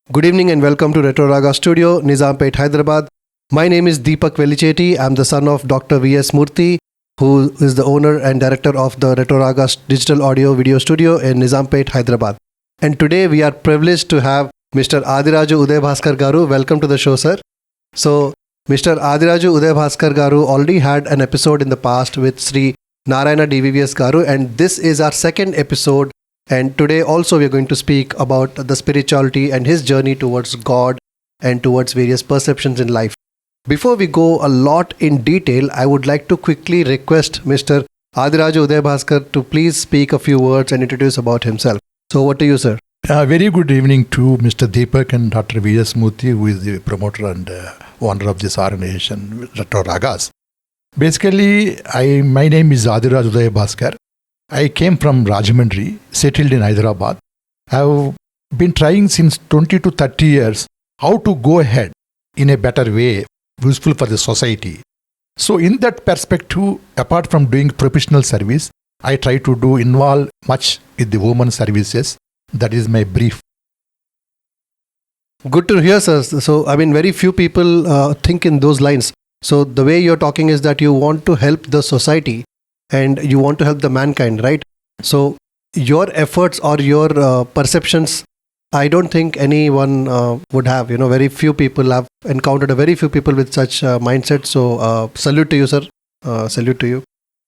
Good evening and welcome to Retro Ragas Studio, Nizampet, Hyderabad. My name is Deepak Velicheti. I'm the son of Dr. V.S. Murthy, who is the owner and director of the Retro Ragas Digital Audio Video Studio in Nizampet, Hyderabad. And today we are privileged to have Mr. Adiraju Udaya Bhaskar Garu. Welcome to the show, sir. So, Mr. Adiraju Udaya Bhaskar Garu already had an episode in the past with Sri Narayana DVVS Garu, and this is our second episode. And today also we are going to speak about the spirituality and his journey towards God and towards various perceptions in life. Before we go a lot in detail, I would like to quickly request Mr. Adiraju Udaya Bhaskar to please speak a few words and introduce about himself. So over to you, sir. Very good evening to Mr. Deepak and Dr. V.S. Murthy, who is the promoter and owner of this organization, Dr. Ragas. Basically, my name is Adiraju Udaya Bhaskar. I came from Rajahmundry, settled in Hyderabad. I have been trying since 20 to 30 years how to go ahead in a better way, useful for the society. So in that perspective, apart from doing professional service, I try to involve much with the women services. That is my brief. Good to hear, sir. So, very few people think in those lines. So the way you're talking is that you want to help the society and you want to help the mankind, right? So your efforts or your perceptions, I don't think anyone would have. Very few people have encountered very few people with such mindset. So salute to you, sir. Salute to you.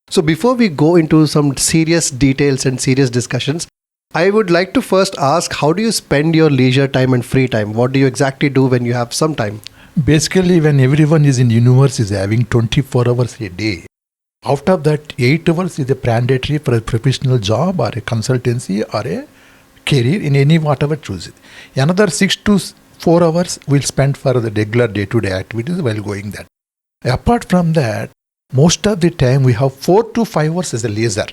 So before we go into some serious details and serious discussions, I would like to first ask, how do you spend your leisure time and free time? What do you exactly do when you have some time? Basically, when everyone is in universe is having 24 hours a day, out of that, 8 hours is a mandatory for a professional job or a consultancy or a career in any whatever choose. Another 6 to 4 hours we'll spend for the regular day-to-day activities while going that. Apart from that, most of the time we have 4 to 5 hours as a leisure.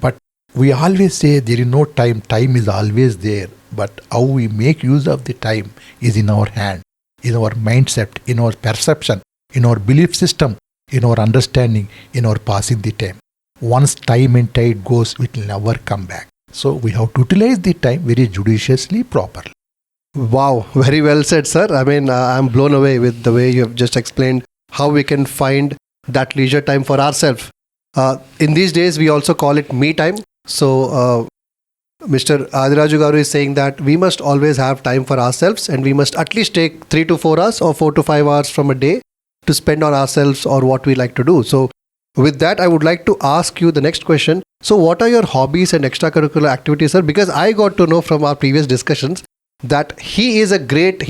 But we always say there is no time. Time is always there. But how we make use of the time is in our hand, in our mindset, in our perception, in our belief system, in our understanding, in our passing the time. Once time and tide goes, it will never come back. So we have to utilize the time very judiciously, properly. Wow, very well said, sir. I'm blown away with the way you have just explained how we can find that leisure time for ourselves. In these days, we also call it me time. So Mr. Adiraju Garu is saying that we must always have time for ourselves and we must at least take 3 to 4 hours or 4 to 5 hours from a day to spend on ourselves or what we like to do. So with that, I would like to ask you the next question. So what are your hobbies and extracurricular activities, sir? Because I got to know from our previous discussions that he's a great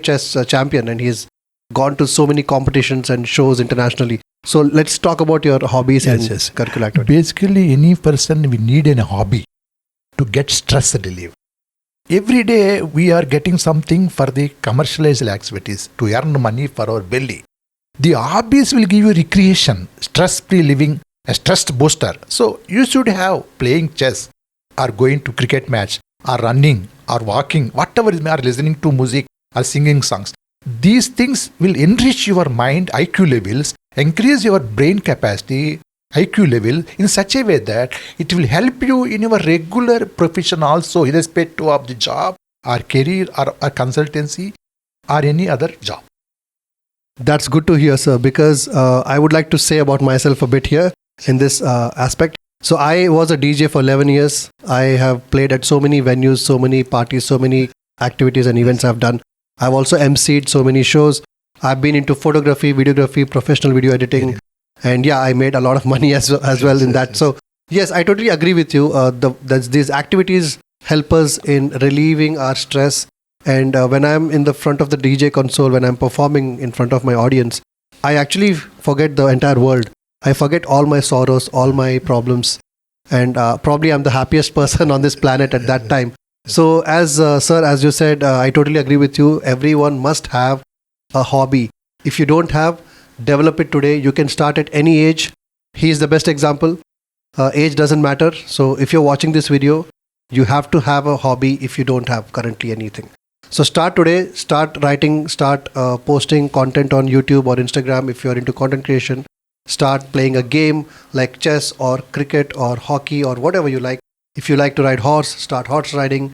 chess champion and he's gone to so many competitions and shows internationally. So let's talk about your hobbies and curricular activities. Basically, any person we need a hobby to get stress relief. Every day we are getting something for the commercialized activities to earn money for our belly. The hobbies will give you recreation, stress-free living, a stress booster. So you should have playing chess or going to cricket match or running or walking, whatever it may, or listening to music or singing songs. These things will enrich your mind, IQ levels, increase your brain capacity, IQ level in such a way that it will help you in your regular profession also, irrespective of the job or career or consultancy or any other job. That's good to hear, sir, because I would like to say about myself a bit here in this aspect. So I was a DJ for 11 years. I have played at so many venues, so many parties, so many activities and events I've done. I've also emceed so many shows. I've been into photography, videography, professional video editing. And yeah, I made a lot of money as well in that. So yes, I totally agree with you. These activities help us in relieving our stress. And when I'm in the front of the DJ console, when I'm performing in front of my audience, I actually forget the entire world. I forget all my sorrows, all my problems. And probably I'm the happiest person on this planet at that time. So as sir, as you said, I totally agree with you. Everyone must have a hobby. If you don't have, develop it today. You can start at any age. He is the best example. Age doesn't matter. So if you're watching this video, you have to have a hobby if you don't have currently anything. So start today, start writing, start posting content on YouTube or Instagram if you're into content creation. Start playing a game like chess or cricket or hockey or whatever you like. If you like to ride horse, start horse riding.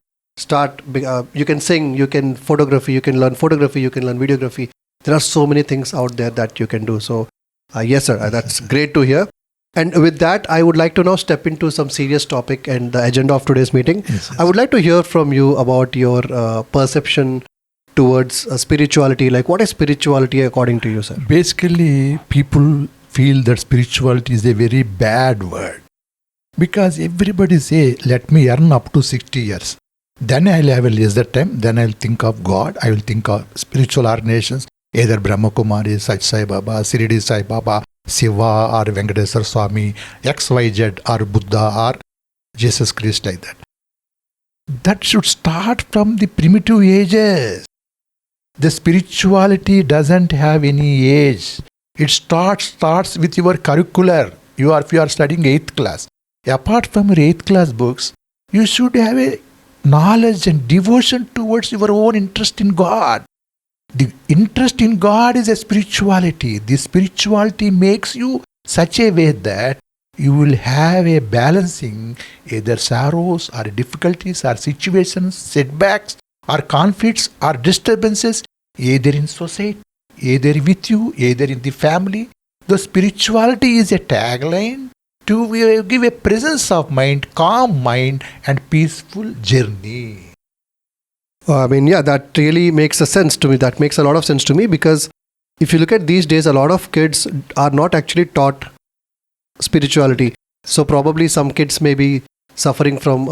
you can sing, you can photography, you can learn photography, you can learn videography. There are so many things out there that you can do. So yes, sir, that's great to hear. And with that, I would like to now step into some serious topic and the agenda of today's meeting. Yes. I would like to hear from you about your perception towards spirituality. Like, what is spirituality according to you, sir? Basically, people feel that spirituality is a very bad word. Because everybody say, let me earn up to 60 years. Then I'll have a leisure time. Then I'll think of God. I will think of spiritual organizations, either Brahma Kumari, Sach Sai Baba, Siridi Sai Baba, Seva or Venkateswara Swami, XYZ or Buddha or Jesus Christ, like that. That should start from the primitive ages. The spirituality doesn't have any age. It starts with your curricular. If you are studying 8th class. Apart from your 8th class books, you should have a knowledge and devotion towards your own interest in God. The interest in God is a spirituality. The spirituality makes you such a way that you will have a balancing either sorrows or difficulties or situations, setbacks or conflicts or disturbances either in society, either with you, either in the family. The spirituality is a tagline to give a presence of mind, calm mind and peaceful journey. That really makes a sense to me. That makes a lot of sense to me, because if you look at these days, a lot of kids are not actually taught spirituality. So probably some kids may be suffering from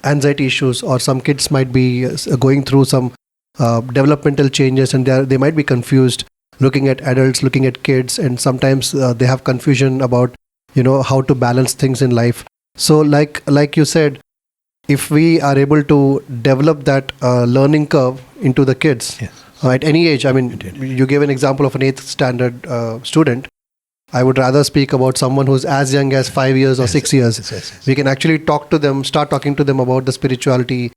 anxiety issues, or some kids might be going through some developmental changes, and they might be confused looking at adults, looking at kids, and sometimes they have confusion about how to balance things in life. So like you said, if we are able to develop that learning curve into the kids, Yes. at any age. You gave an example of an 8th standard student. I would rather speak about someone who's as young as 5 years or 6 years. Yes. We can actually start talking to them about the spirituality.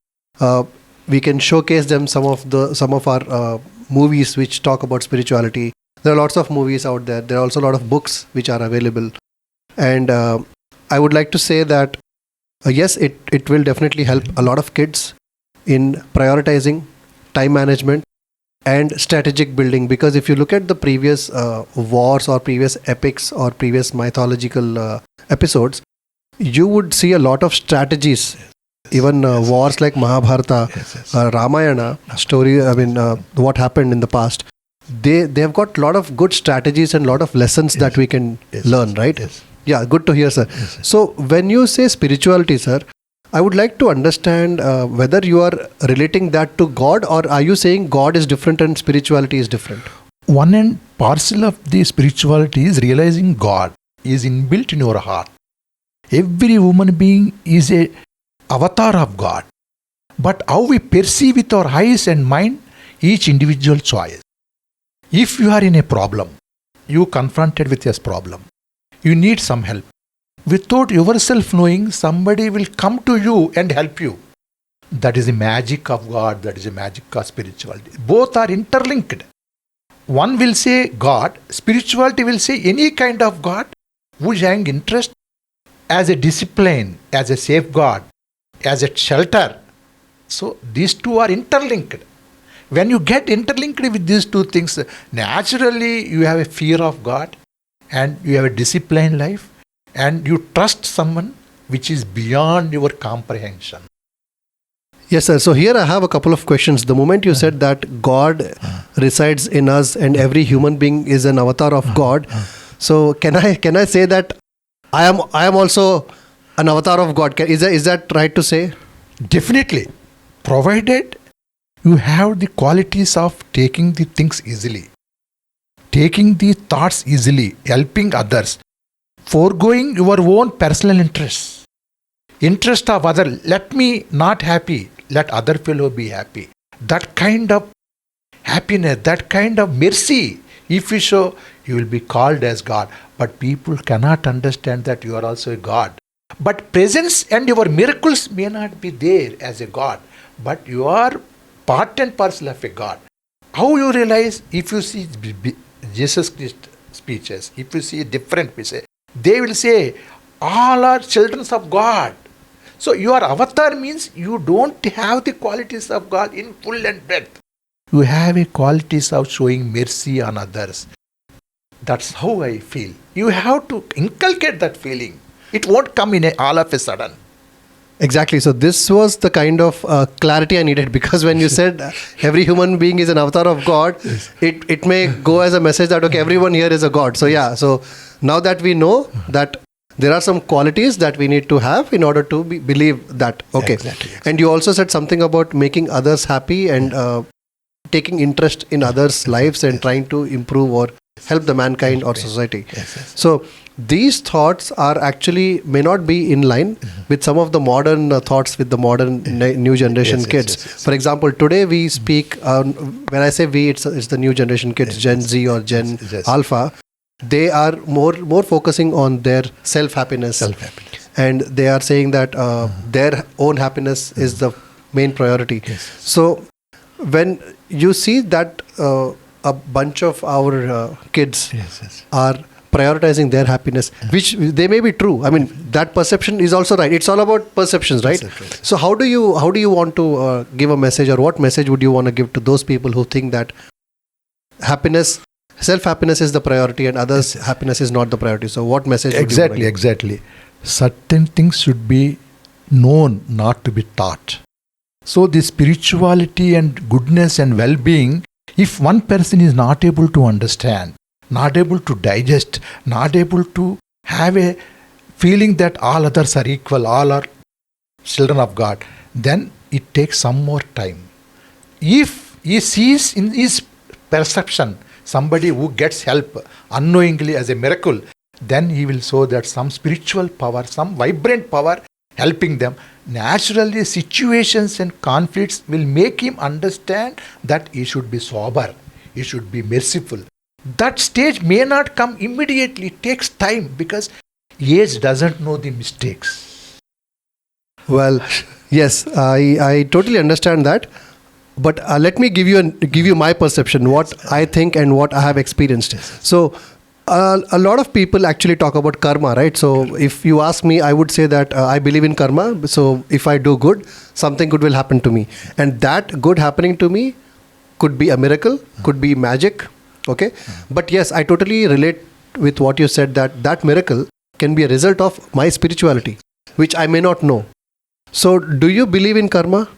We can showcase them some of our movies which talk about spirituality. There are lots of movies out there. There are also a lot of books which are available. And I would like to say that yes, it will definitely help a lot of kids in prioritizing, time management and strategic building. Because if you look at the previous wars or previous epics or previous mythological episodes, you would see a lot of strategies. Even wars like Mahabharata, Ramayana story, what happened in the past, they have got a lot of good strategies and a lot of lessons that we can learn, right? Yes. Yeah, good to hear, sir. Yes. So when you say spirituality, sir, I would like to understand whether you are relating that to God, or are you saying God is different and spirituality is different? One and parcel of the spirituality is realizing God is inbuilt in your heart. Every human being is a avatar of God. But how we perceive with our eyes and mind, each individual choice. If you are in a problem, you confronted with this problem, you need some help. Without yourself knowing, somebody will come to you and help you. That is the magic of God, that is the magic of spirituality. Both are interlinked. One will say God, spirituality will say any kind of God who is having interest as a discipline, as a safeguard, as a shelter. So these two are interlinked. When you get interlinked with these two things, naturally you have a fear of God and you have a disciplined life and you trust someone which is beyond your comprehension. Yes, sir. So here I have a couple of questions. The moment you said that God resides in us and every human being is an avatar of God, so can I say that I am also an avatar of God? Is that right to say? Definitely, provided you have the qualities of taking the things easily, taking the thoughts easily, helping others, foregoing your own personal interests, interest of other. Let me not happy, let other fellow be happy. That kind of happiness, that kind of mercy, if you show, you will be called as God. But people cannot understand that you are also a God. But presence and your miracles may not be there as a God, but you are part and parcel of a God. How you realize? If you see Jesus Christ speeches, if you see different speeches, they will say all are children of God. So your avatar means you don't have the qualities of God in full and breadth. You have a qualities of showing mercy on others. That's how I feel. You have to inculcate that feeling. It won't come in all of a sudden. Exactly. So this was the kind of clarity I needed, because when you said every human being is an avatar of God, it may go as a message that, okay, everyone here is a God. So yeah, so now that we know that there are some qualities that we need to have in order to believe that. Okay. Exactly. And you also said something about making others happy and taking interest in others' lives and trying to improve or help the mankind or society. Yes. So these thoughts are actually may not be in line with some of the modern thoughts with the modern new generation kids. For example, today we speak, when I say we, it's the new generation kids, Gen Z or Gen Alpha. They are more focusing on their self-happiness. And they are saying that their own happiness is the main priority. So when you see that a bunch of our kids are prioritizing their happiness, which they may be true. I mean, that perception is also right. It's all about perceptions, right? So how do you want to give a message, or what message would you want to give to those people who think that happiness, self-happiness is the priority and others' happiness is not the priority? So what message would you want to give? Exactly. Certain things should be known, not to be taught. So the spirituality and goodness and well-being, if one person is not able to understand, not able to digest, not able to have a feeling that all others are equal, all are children of God, then it takes some more time. If he sees in his perception somebody who gets help unknowingly as a miracle, then he will show that some spiritual power, some vibrant power helping them. Naturally, situations and conflicts will make him understand that he should be sober, he should be merciful. That stage may not come immediately, it takes time, because age doesn't know the mistakes. Well, yes, I totally understand that. But let me give you my perception, what I think and what I have experienced. So a lot of people actually talk about karma, right? So if you ask me, I would say that I believe in karma. So if I do good, something good will happen to me. And that good happening to me could be a miracle, could be magic. Okay. But yes, I totally relate with what you said, that miracle can be a result of my spirituality, which I may not know. So do you believe in karma?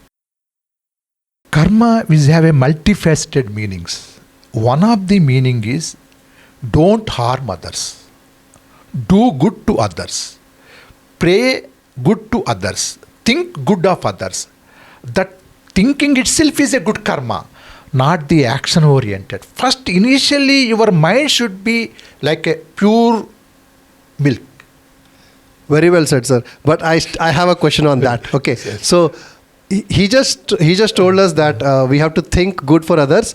Karma will have a multifaceted meanings. One of the meaning is don't harm others. Do good to others. Pray good to others. Think good of others. That thinking itself is a good karma, not the action oriented. First, initially, your mind should be like a pure milk. Very well said, sir. But I have a question on that. Okay. So he just told us that we have to think good for others,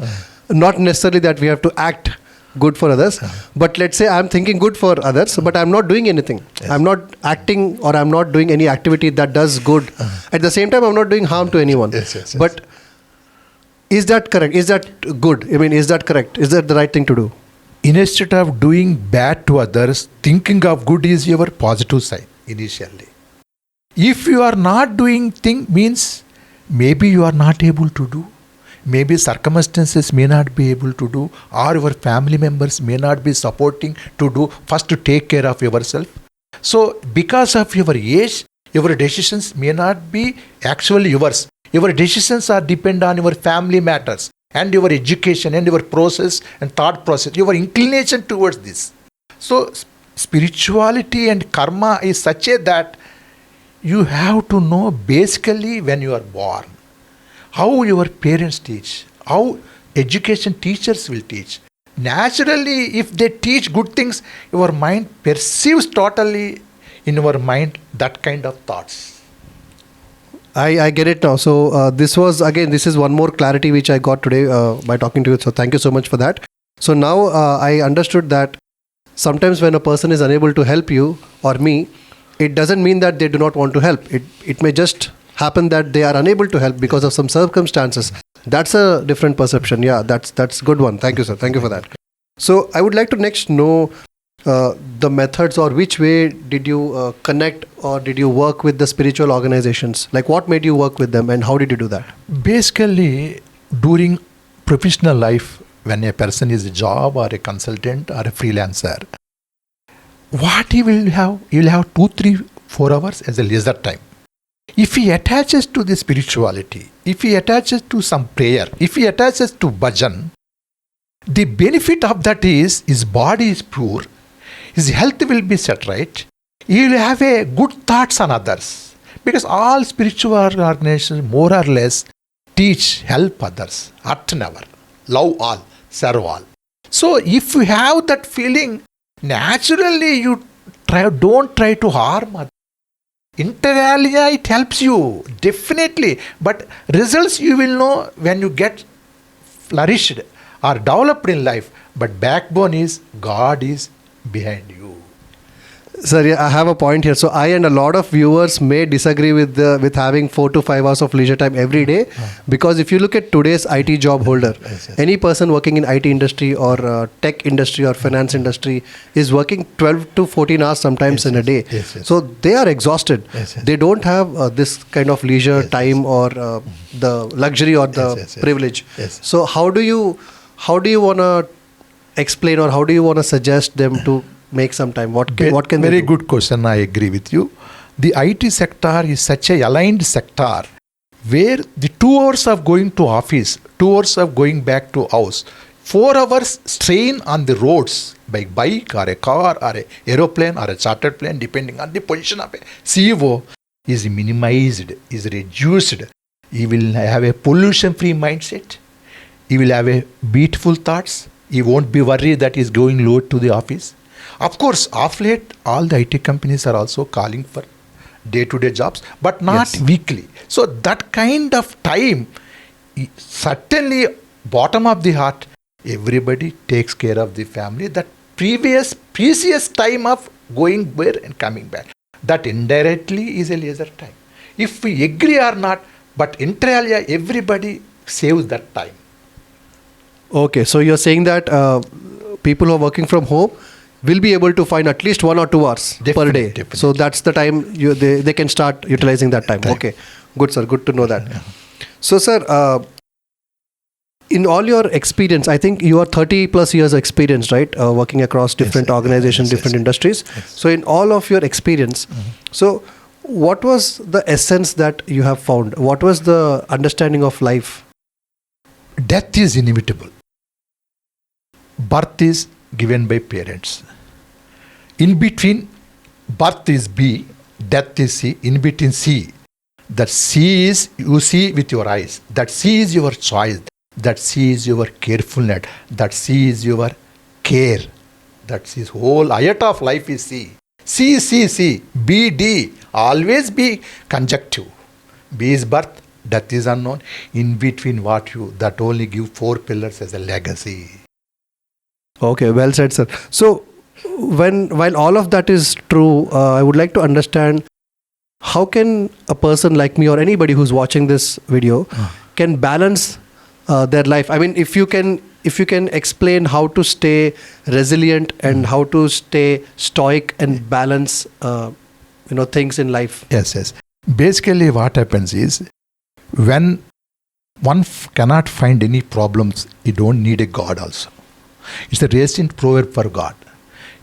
not necessarily that we have to act good for others. But let's say I'm thinking good for others, but I'm not doing anything. I'm not acting, or I'm not doing any activity that does good. At the same time, I'm not doing harm to anyone. But is that correct? Is that good? I mean, is that correct? Is that the right thing to do? Instead of doing bad to others, thinking of good is your positive side initially. If you are not doing thing, means maybe you are not able to do. Maybe circumstances may not be able to do, or your family members may not be supporting to do. First, to take care of yourself. So because of your age, your decisions may not be actually yours. Your decisions are depend on your family matters and your education and your process and thought process, your inclination towards this. So spirituality and karma is such a that you have to know basically when you are born, how your parents teach, how education teachers will teach. Naturally, if they teach good things, your mind perceives totally in your mind that kind of thoughts. I get it now. So this is one more clarity which I got today by talking to you. So thank you so much for that. So now I understood that sometimes when a person is unable to help you or me, it doesn't mean that they do not want to help. It may just happen that they are unable to help because of some circumstances. That's a different perception. Yeah, that's a good one. Thank you, sir. Thank you for that. So I would like to next know the methods, or which way did you connect, or did you work with the spiritual organizations? Like, what made you work with them, and how did you do that? Basically, during professional life, when a person is a job or a consultant or a freelancer, what he will have 2, 3, 4 hours as a leisure time. If he attaches to the spirituality, if he attaches to some prayer, if he attaches to bhajan, the benefit of that is his body is pure, his health will be set right, he will have a good thoughts on others. Because all spiritual organizations more or less teach, help others, hurt never, love all, serve all. So if you have that feeling, naturally you don't try to harm others. Inter alia, it helps you, definitely. But results you will know when you get flourished or developed in life. But backbone is God is behind you. Sir, yeah, I have a point here. So I and a lot of viewers may disagree with having 4 to 5 hours of leisure time every day, because if you look at today's IT job holder, any person working in IT industry or tech industry or finance industry is working 12 to 14 hours sometimes in a day. So they are exhausted. They don't have this kind of leisure time or the luxury or the privilege. So how do you want to explain, or how do you want to suggest them to make some time? What can they Very do? good question. I agree with you. The IT sector is such a aligned sector where the 2 hours of going to office, 2 hours of going back to house, 4 hours strain on the roads by bike or a car or a aeroplane or a chartered plane, depending on the position of a CEO, is minimized, is reduced. He will have a pollution-free mindset. He will have a beautiful thoughts. He won't be worried that he's going late to the office. Of course, of late, all the IT companies are also calling for day-to-day jobs, but not weekly. So that kind of time, certainly bottom of the heart, everybody takes care of the family. That precious time of going where and coming back, that indirectly is a leisure time. If we agree or not, but inter alia, everybody saves that time. Okay, so you're saying that people who are working from home will be able to find at least 1 or 2 hours per day. Definitely. So that's the time they can start utilizing that time. Okay, good sir, good to know that. So sir, in all your experience, I think you are 30 plus years experience, right? Working across different organizations, different industries. So in all of your experience, so what was the essence that you have found? What was the understanding of life? Death is inevitable. Birth is given by parents. In between, birth is B, death is C. In between C, that C is you see with your eyes. That C is your choice. That C is your carefulness. That C is your care. That C's whole iota of life is C. C, B, D. Always be conjunctive. B is birth, death is unknown. In between that only give 4 pillars as a legacy. Okay, well said, sir. So, while all of that is true, I would like to understand, how can a person like me or anybody who's watching this video can balance their life? I mean, if you can explain how to stay resilient and how to stay stoic and balance, things in life. Yes. Basically, what happens is, when one cannot find any problems, you don't need a God also. It's a recent proverb for God.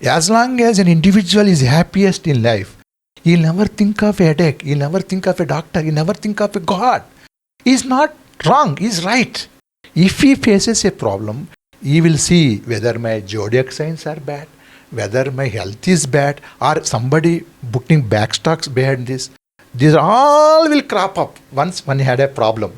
As long as an individual is happiest in life, he'll never think of a headache, he'll never think of a doctor, he'll never think of a God. He's not wrong, he's right. If he faces a problem, he will see whether my zodiac signs are bad, whether my health is bad, or somebody putting backstocks behind this. These all will crop up once one had a problem.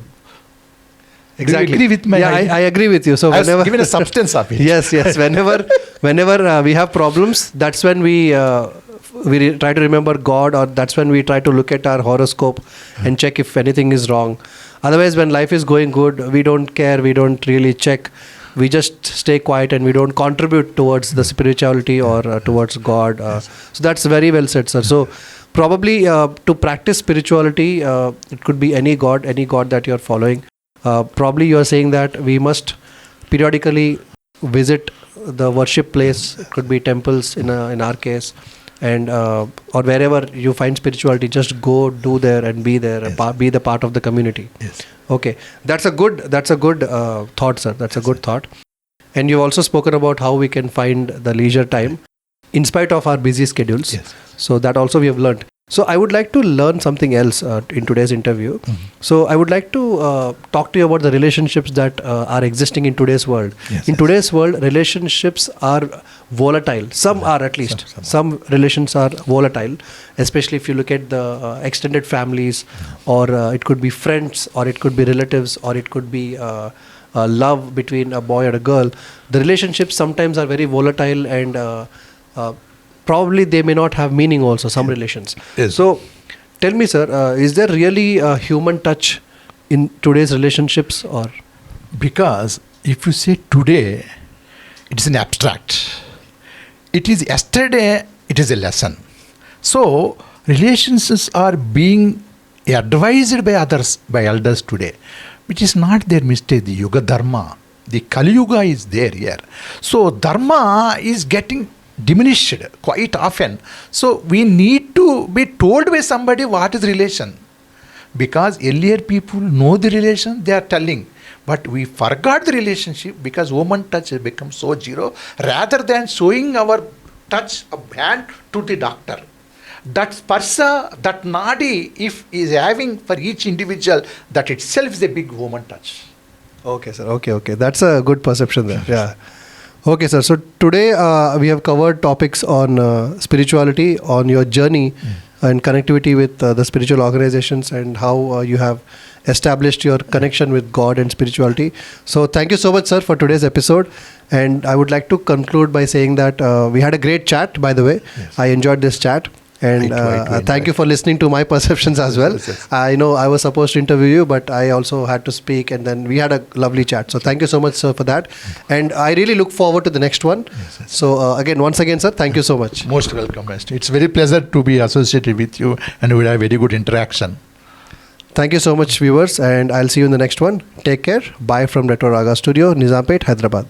Exactly. Do you agree with my idea? I agree with you. So I was whenever given a substance of it. yes. Whenever we have problems, that's when we try to remember God, or that's when we try to look at our horoscope and check if anything is wrong. Otherwise, when life is going good, we don't care. We don't really check. We just stay quiet and we don't contribute towards the spirituality or towards God. So that's very well said, sir. So probably to practice spirituality, it could be any God that you're following. Probably you're saying that we must periodically visit the worship place. It could be temples in our case, and or wherever you find spirituality, just go, do there, and be there, be the part of the community. Yes. Okay, that's a good thought, sir. That's a good thought. And you've also spoken about how we can find the leisure time in spite of our busy schedules. Yes. So that also we have learned. So I would like to learn something else in today's interview. So I would like to talk to you about the relationships that are existing in today's world. In today's world, relationships are volatile. Some are, at least. Some relations are volatile, especially if you look at the extended families, or it could be friends, or it could be relatives, or it could be love between a boy and a girl. The relationships sometimes are very volatile, and probably they may not have meaning also, some relations. Yes. So tell me, sir, is there really a human touch in today's relationships? Or because if you say today, it is an abstract. It is yesterday, it is a lesson. So relationships are being advised by others, by elders today, which is not their mistake. The Yuga Dharma, the Kali Yuga is there here. So Dharma is getting diminished quite often. So we need to be told by somebody what is relation. Because earlier people know the relation, they are telling. But we forgot the relationship because human touch has become so zero. Rather than showing our touch of hand to the doctor, that sparsa, that nadi, if is having for each individual, that itself is a big human touch. okay, sir. Okay. That's a good perception there. Yeah. Okay, sir. So today we have covered topics on spirituality, on your journey and connectivity with the spiritual organizations, and how you have established your connection with God and spirituality. So thank you so much, sir, for today's episode. And I would like to conclude by saying that we had a great chat, by the way. Yes. I enjoyed this chat. And thank you for listening to my perceptions as well. Yes. I know I was supposed to interview you, but I also had to speak, and then we had a lovely chat. So thank you so much, sir, for that. And I really look forward to the next one. Yes. So once again, sir, thank you so much. Most welcome, Master. It's very pleasure to be associated with you, and we have very good interaction. Thank you so much, viewers, and I'll see you in the next one. Take care. Bye from Retro Ragas Studio, Nizampet, Hyderabad.